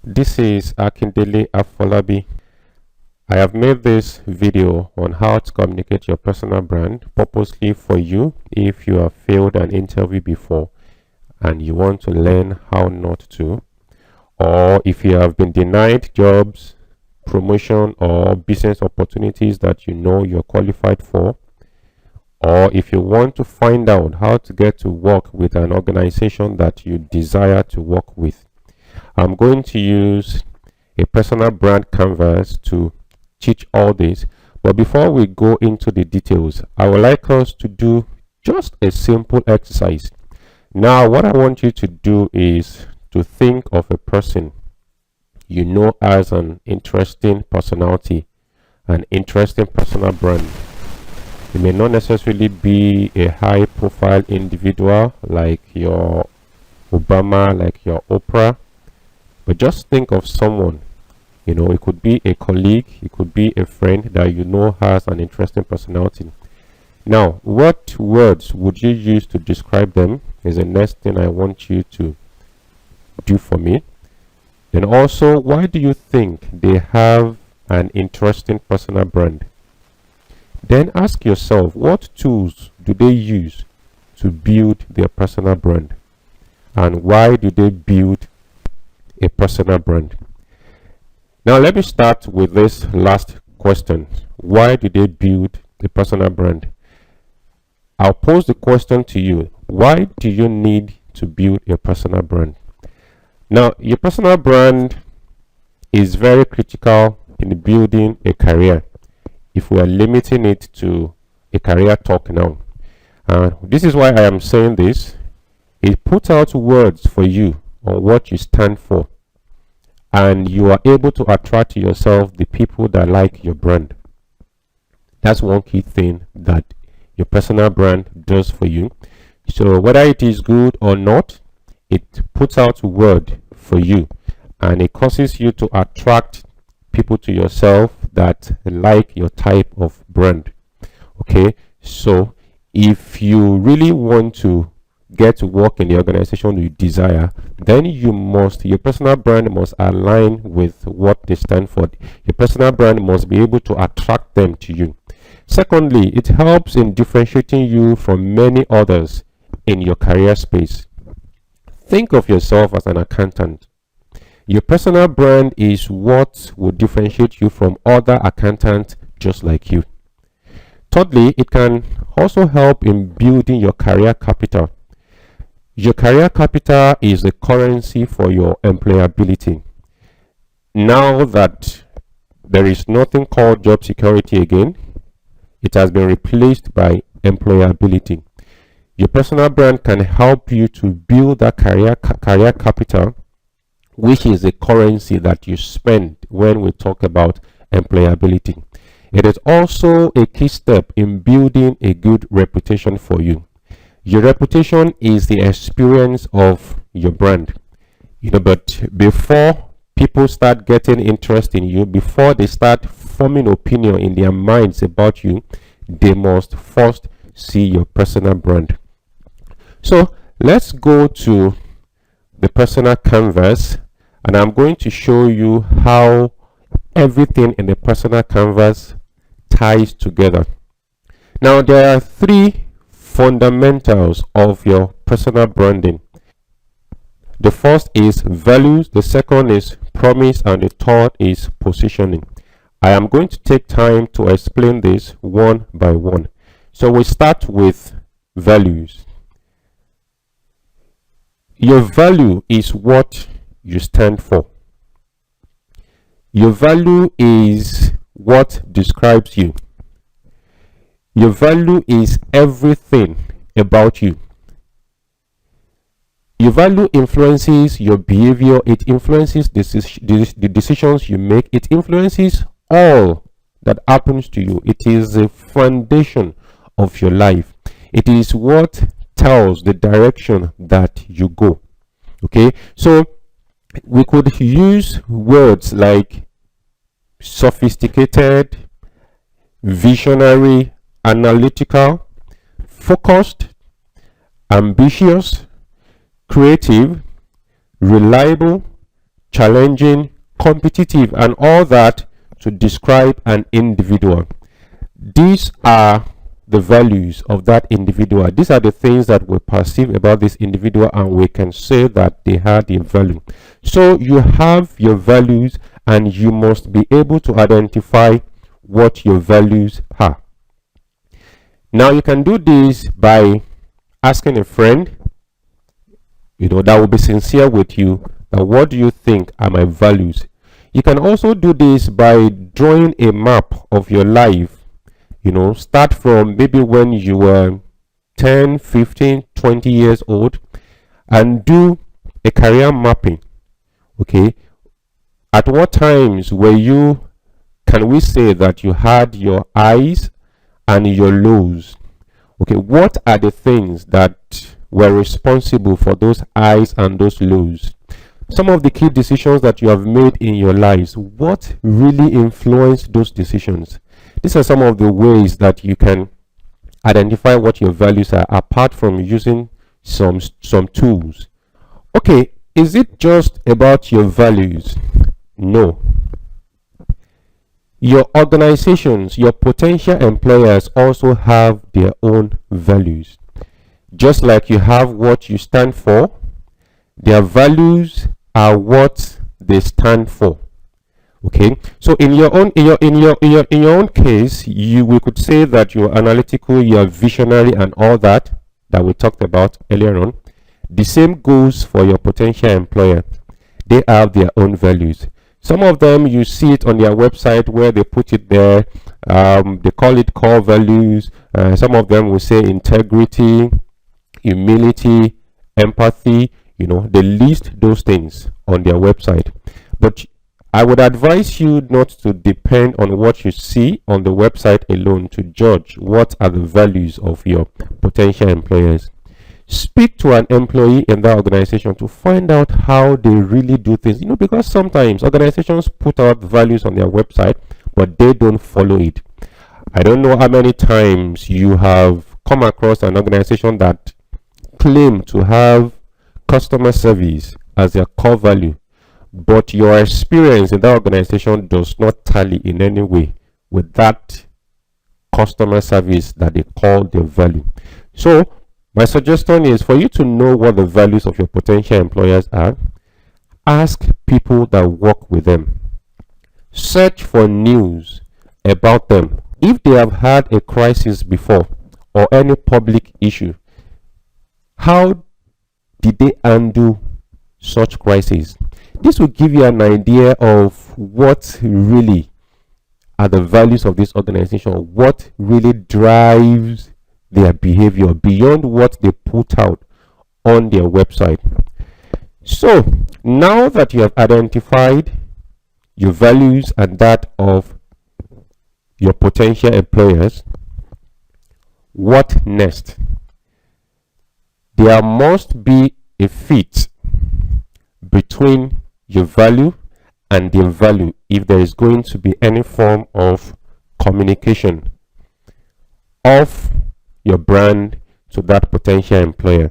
This is Akindele Afolabi. I have made this video on how to communicate your personal brand purposely for you if you have failed an interview before and you want to learn how not to, or if you have been denied jobs, promotion, or business opportunities that you know you're qualified for, or if you want to find out how to get to work with an organization that you desire to work with. I'm going to use a personal brand canvas to teach all this. But before we go into the details, I would like us to do just a simple exercise. Now, what I want you to do is to think of a person you know as an interesting personality, an interesting personal brand. It may not necessarily be a high profile individual like your Obama, like your Oprah, but just think of someone. It could be a colleague, it could be a friend that you know has an interesting personality. Now, what words would you use to describe them is the next thing I want you to do for me. Then also, why do you think they have an interesting personal brand? Then ask yourself, what tools do they use to build their personal brand? And why do they build a personal brand? Now let me start with this last question. Why do they build a personal brand? I'll pose the question to you. Why do you need to build a personal brand? Now, your personal brand is very critical in building a career. If we are limiting it to a career talk now, this is why I am saying this. It puts out words for you on what you stand for, and you are able to attract to yourself the people that like your brand. That's one key thing that your personal brand does for you. So whether it is good or not, it puts out word for you, and it causes you to attract people to yourself that like your type of brand. Okay, so if you really want to get to work in the organization you desire, then your personal brand must align with what they stand for. Your personal brand must be able to attract them to you. Secondly, it helps in differentiating you from many others in your career space. Think of yourself as an accountant. Your personal brand is what will differentiate you from other accountants just like you. Thirdly, it can also help in building your career capital. Your career capital is the currency for your employability. Now that there is nothing called job security again, it has been replaced by employability. Your personal brand can help you to build that career capital, which is the currency that you spend when we talk about employability. It is also a key step in building a good reputation for you. Your reputation is the experience of your brand. But before people start getting interest in you, before they start forming opinion in their minds about you, they must first see your personal brand. So let's go to the personal canvas, and I'm going to show you how everything in the personal canvas ties together. Now, there are three fundamentals of your personal branding. The first is values, the second is promise, and the third is positioning. I am going to take time to explain this one by one. So we start with values. Your value is what you stand for. Your value is what describes you. Your value is everything about you. Your value influences your behavior. It influences the decisions you make. It influences all that happens to you. It is the foundation of your life. It is what tells the direction that you go. Okay, so we could use words like sophisticated, visionary, analytical, focused, ambitious, creative, reliable, challenging, competitive, and all that to describe an individual. These are the values of that individual. These are the things that we perceive about this individual, and we can say that they had a value. So you have your values, and you must be able to identify what your values are. Now you can do this by asking a friend, that will be sincere with you, that what do you think are my values. You can also do this by drawing a map of your life. Start from maybe when you were 10, 15, 20 years old, and do a career mapping. Okay, at what times can we say that you had your highs and your lows? Okay, what are the things that were responsible for those highs and those lows? Some of the key decisions that you have made in your lives, what really influenced those decisions? These are some of the ways that you can identify what your values are, apart from using some tools. Okay, is it just about your values? No. Your organizations, your potential employers also have their own values. Just like you have what you stand for, their values are what they stand for. Okay, so in your own case, we could say that you're analytical, you're visionary, and all that we talked about earlier on. The same goes for your potential employer. They have their own values. Some of them, you see it on their website where they put it there. They call it core values. Some of them will say integrity, humility, empathy. They list those things on their website. But I would advise you not to depend on what you see on the website alone to judge what are the values of your potential employers. Speak to an employee in that organization to find out how they really do things. Because sometimes organizations put out values on their website, but they don't follow it. I don't know how many times you have come across an organization that claim to have customer service as their core value, but your experience in that organization does not tally in any way with that customer service that they call their value. So my suggestion is for you to know what the values of your potential employers are. Ask people that work with them. Search for news about them. If they have had a crisis before or any public issue, how did they handle such crises? This will give you an idea of what really are the values of this organization, what really drives their behavior beyond what they put out on their website. So now that you have identified your values and that of your potential employers, what next? There must be a fit between your value and their value if there is going to be any form of communication of your brand to that potential employer.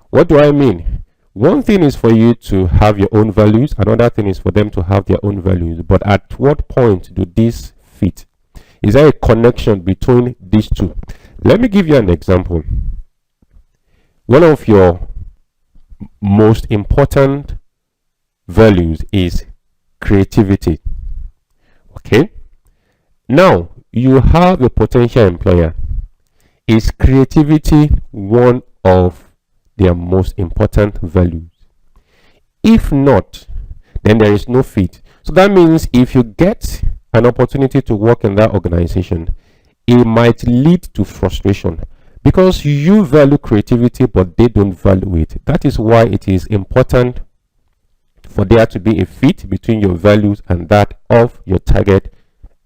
What do I mean? One thing is for you to have your own values, another thing is for them to have their own values. But at what point do these fit? Is there a connection between these two? Let me give you an example. One of your most important values is creativity. Okay, now you have a potential employer. Is creativity one of their most important values? If not, then there is no fit. So that means if you get an opportunity to work in that organization, it might lead to frustration because you value creativity but they don't value it. That is why it is important for there to be a fit between your values and that of your target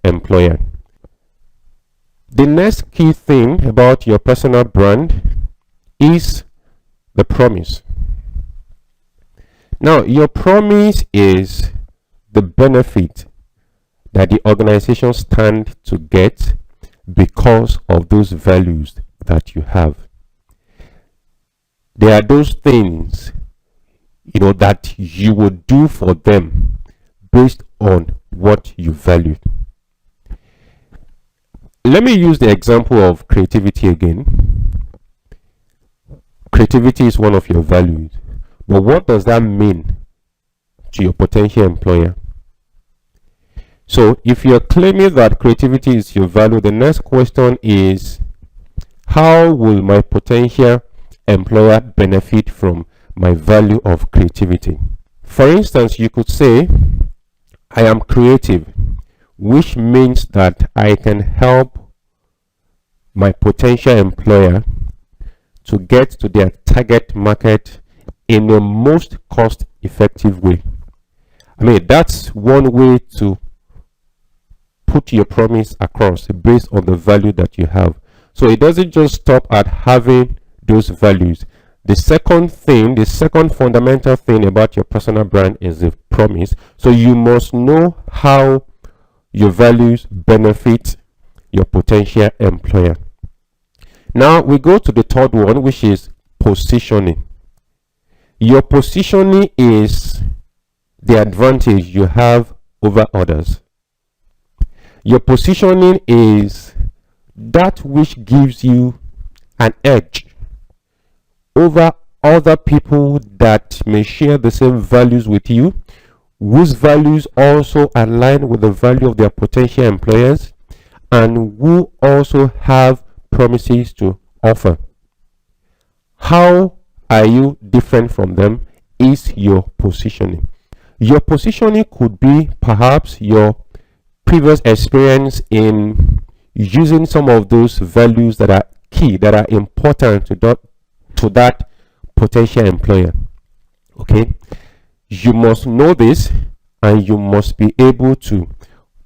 employer. The next key thing about your personal brand is the promise. Now, your promise is the benefit that the organization stands to get because of those values that you have. There are those things that you would do for them based on what you value. Let me use the example of creativity again. Creativity is one of your values, but what does that mean to your potential employer? So if you're claiming that creativity is your value, the next question is, how will my potential employer benefit from my value of creativity? For instance, you could say, I am creative, which means that I can help my potential employer to get to their target market in the most cost-effective way. I mean, that's one way to put your promise across based on the value that you have. So it doesn't just stop at having those values. The second fundamental thing about your personal brand is the promise. So you must know how your values benefit your potential employer. Now we go to the third one, which is positioning. Your positioning is the advantage you have over others. Your positioning is that which gives you an edge over other people that may share the same values with you, whose values also align with the value of their potential employers, and who also have promises to offer. How are you different from them is your positioning. Your positioning could be perhaps your previous experience in using some of those values that are key, that are important to that potential employer. Okay, you must know this, and you must be able to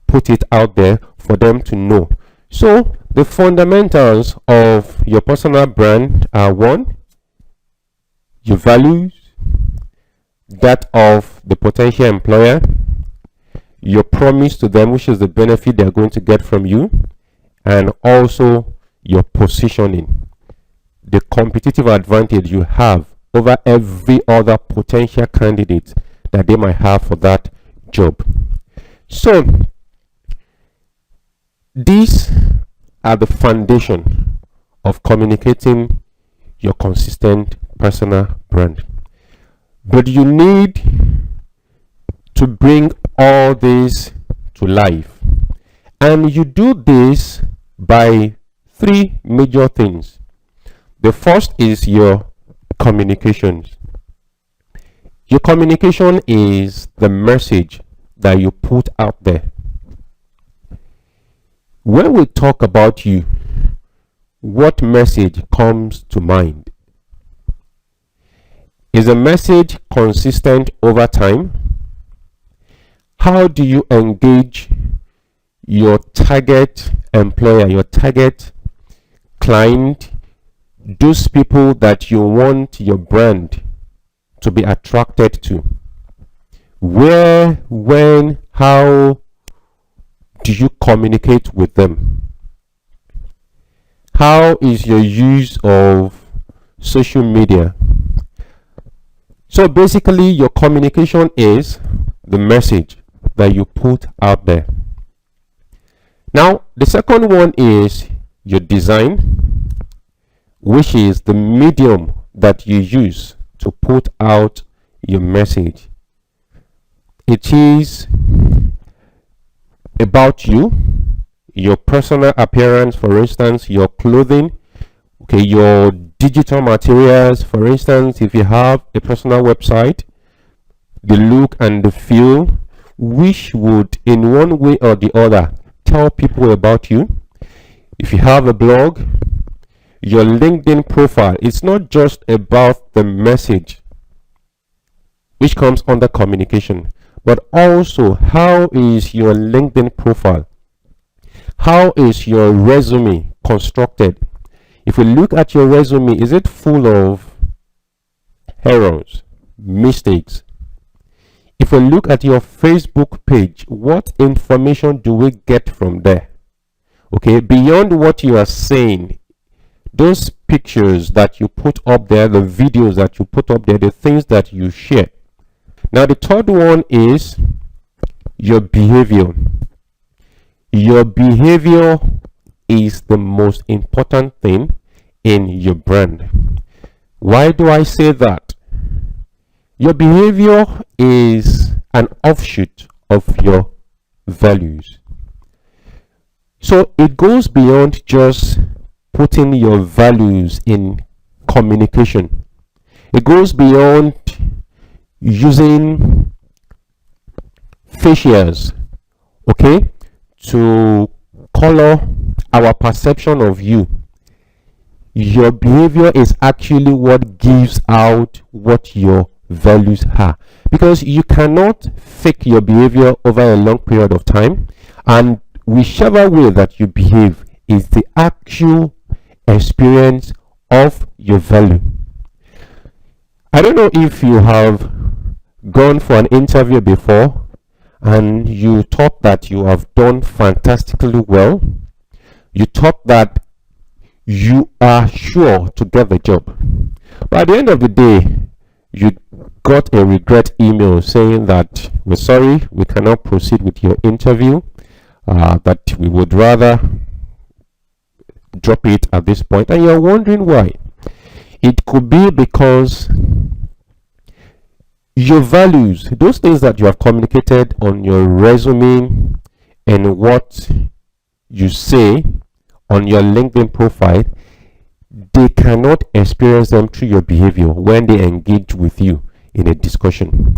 put it out there for them to know. So the fundamentals of your personal brand are: one, your values, that of the potential employer, your promise to them, which is the benefit they're going to get from you, and also your positioning, the competitive advantage you have over every other potential candidate that they might have for that job. So these are the foundation of communicating your consistent personal brand. But you need to bring all this to life, and you do this by three major things. The first is your communications. Your communication is the message that you put out there. When we talk about you, what message comes to mind? Is the message consistent over time? How do you engage your target employer, your target client, those people that you want your brand to be attracted to? Where, when, how do you communicate with them? How is your use of social media? So basically, your communication is the message that you put out there. Now, the second one is your design, which is the medium that you use to put out your message. It is about you, your personal appearance, for instance, your clothing, okay, your digital materials, for instance, if you have a personal website, the look and the feel, which would in one way or the other tell people about you. If you have a blog, your LinkedIn profile, it's not just about the message which comes under communication, but also how is your LinkedIn profile, how is your resume constructed. If we look at your resume, is it full of errors, mistakes? If we look at your Facebook page, what information do we get from there? Okay, beyond what you are saying, those pictures that you put up there, the videos that you put up there, the things that you share, Now, the third one is your behavior. Your behavior is the most important thing in your brand. Why do I say that? Your behavior is an offshoot of your values. So it goes beyond just putting your values in communication. It goes beyond using facials, okay, to color our perception of you. Your behavior is actually what gives out what your values are, because you cannot fake your behavior over a long period of time, and whichever way that you behave is the actual experience of your value. I don't know if you have gone for an interview before and you thought that you have done fantastically well. You thought that you are sure to get the job, but at the end of the day you got a regret email saying that we're sorry, we cannot proceed with your interview, that we would rather drop it at this point, and you're wondering why. It could be because your values, those things that you have communicated on your resume and what you say on your LinkedIn profile, they cannot experience them through your behavior when they engage with you in a discussion.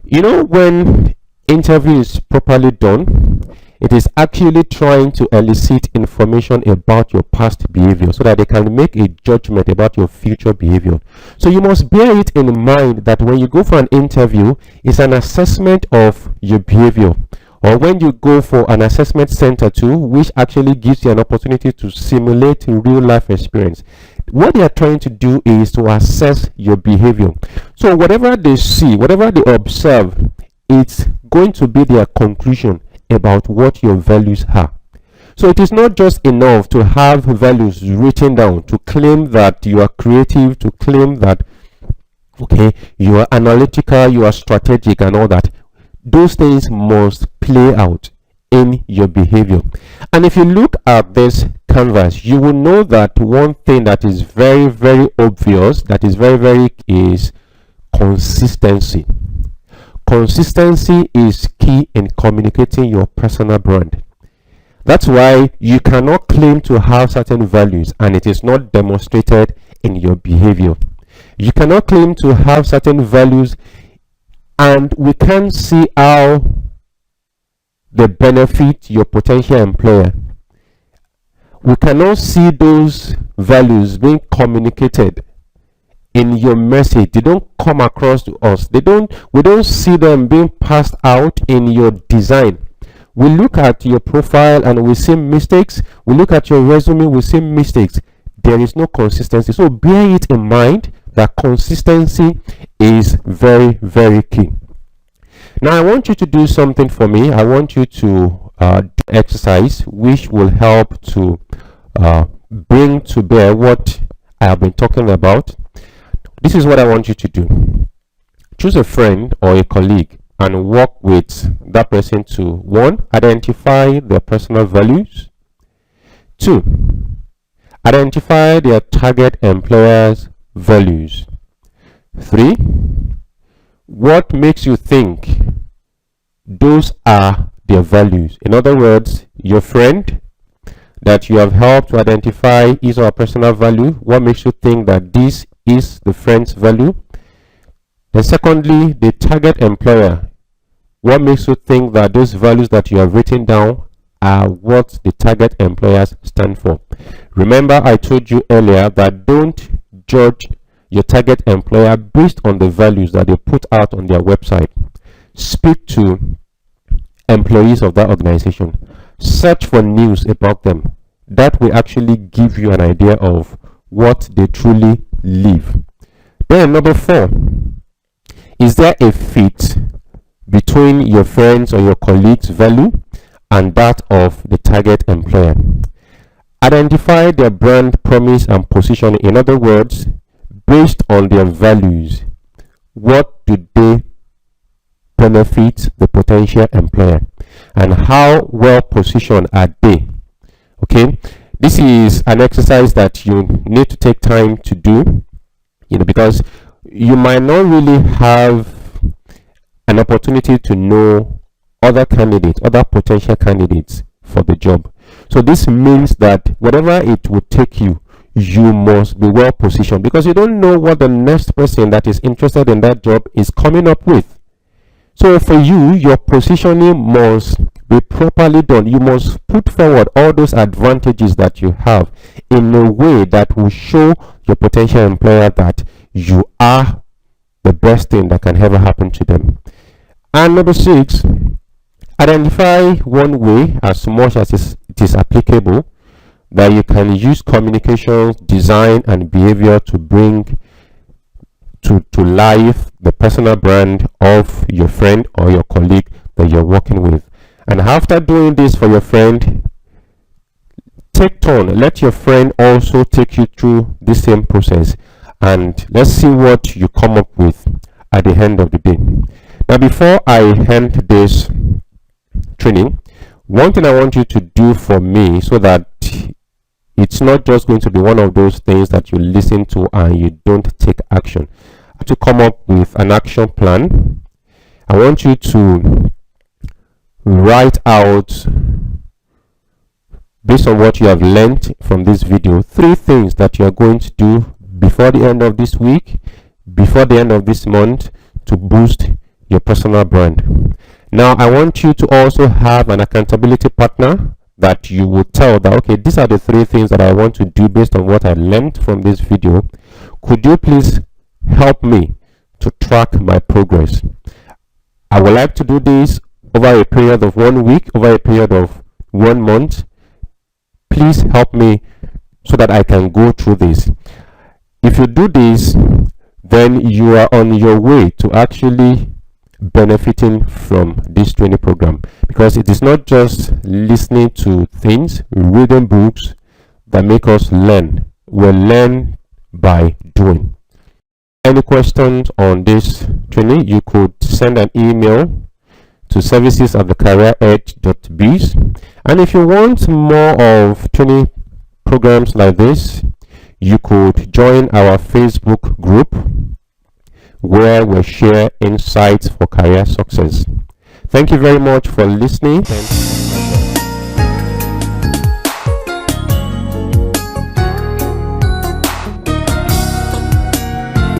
You know, when interview is properly done, it is actually trying to elicit information about your past behavior so that they can make a judgment about your future behavior. So you must bear it in mind that when you go for an interview, it's an assessment of your behavior. Or when you go for an assessment center too, which actually gives you an opportunity to simulate a real life experience, what they are trying to do is to assess your behavior. So whatever they see, whatever they observe, it's going to be their conclusion about what your values are. So it is not just enough to have values written down, to claim that you are creative, to claim that, okay, you are analytical, you are strategic and all that. Those things must play out in your behavior. And if you look at this canvas, you will know that one thing that is very, very obvious, that is very is consistency. Consistency is key in communicating your personal brand. That's why you cannot claim to have certain values and it is not demonstrated in your behavior. You cannot claim to have certain values and we can't see how they benefit your potential employer. We cannot see those values being communicated in your message. They don't come across to us. We don't see them being passed out in your design. We look at your profile and we see mistakes. We look at your resume, we see mistakes. There is no consistency. So bear it in mind that consistency is very key. Now I want you to do something for me. I want you to do exercise which will help to bring to bear what I have been talking about. This is what I want you to do. Choose a friend or a colleague and work with that person to 1. Identify their personal values. 2. Identify their target employer's values. 3. What makes you think those are their values? In other words, your friend that you have helped to identify his or her personal value, what makes you think that this is the friend's value? Then secondly, the target employer, what makes you think that those values that you have written down are what the target employers stand for? Remember, I told you earlier that don't judge your target employer based on the values that they put out on their website. Speak to employees of that organization. Search for news about them. That will actually give you an idea of what they truly live. Then number 4, is there a fit between your friends or your colleagues' value and that of the target employer? Identify their brand promise and positioning. In other words, based on their values, what do they benefit the potential employer, and how well positioned are they. Okay, this is an exercise that you need to take time to do, because you might not really have an opportunity to know other potential candidates for the job. So this means that whatever it would take you, you must be well positioned, because you don't know what the next person that is interested in that job is coming up with. So for you, your positioning must be properly done. You must put forward all those advantages that you have in a way that will show your potential employer that you are the best thing that can ever happen to them. And number 6, identify one way, as much as it is applicable, that you can use communication, design, and behavior to bring to life the personal brand of your friend or your colleague that you're working with. And after doing this for your friend, take turn. Let your friend also take you through the same process, and let's see what you come up with at the end of the day. Now, before I end this training, one thing I want you to do for me, so that it's not just going to be one of those things that you listen to and you don't take action, to come up with an action plan. I want you to write out, based on what you have learned from this video, 3 things that you are going to do before the end of this week, before the end of this month, to boost your personal brand. Now, I want you to also have an accountability partner that you will tell that, okay, these are the 3 things that I want to do based on what I learned from this video. Could you please help me to track my progress? I would like to do this over a period of 1 week, over a period of 1 month. Please help me so that I can go through this. If you do this, then you are on your way to actually benefiting from this training program, because it is not just listening to things, reading books that make us learn. We learn by doing. Any questions on this training, you could send an email to services@thecareeredge.biz. And if you want more of training programs like this, you could join our Facebook group, where we share insights for career success. Thank you very much for listening.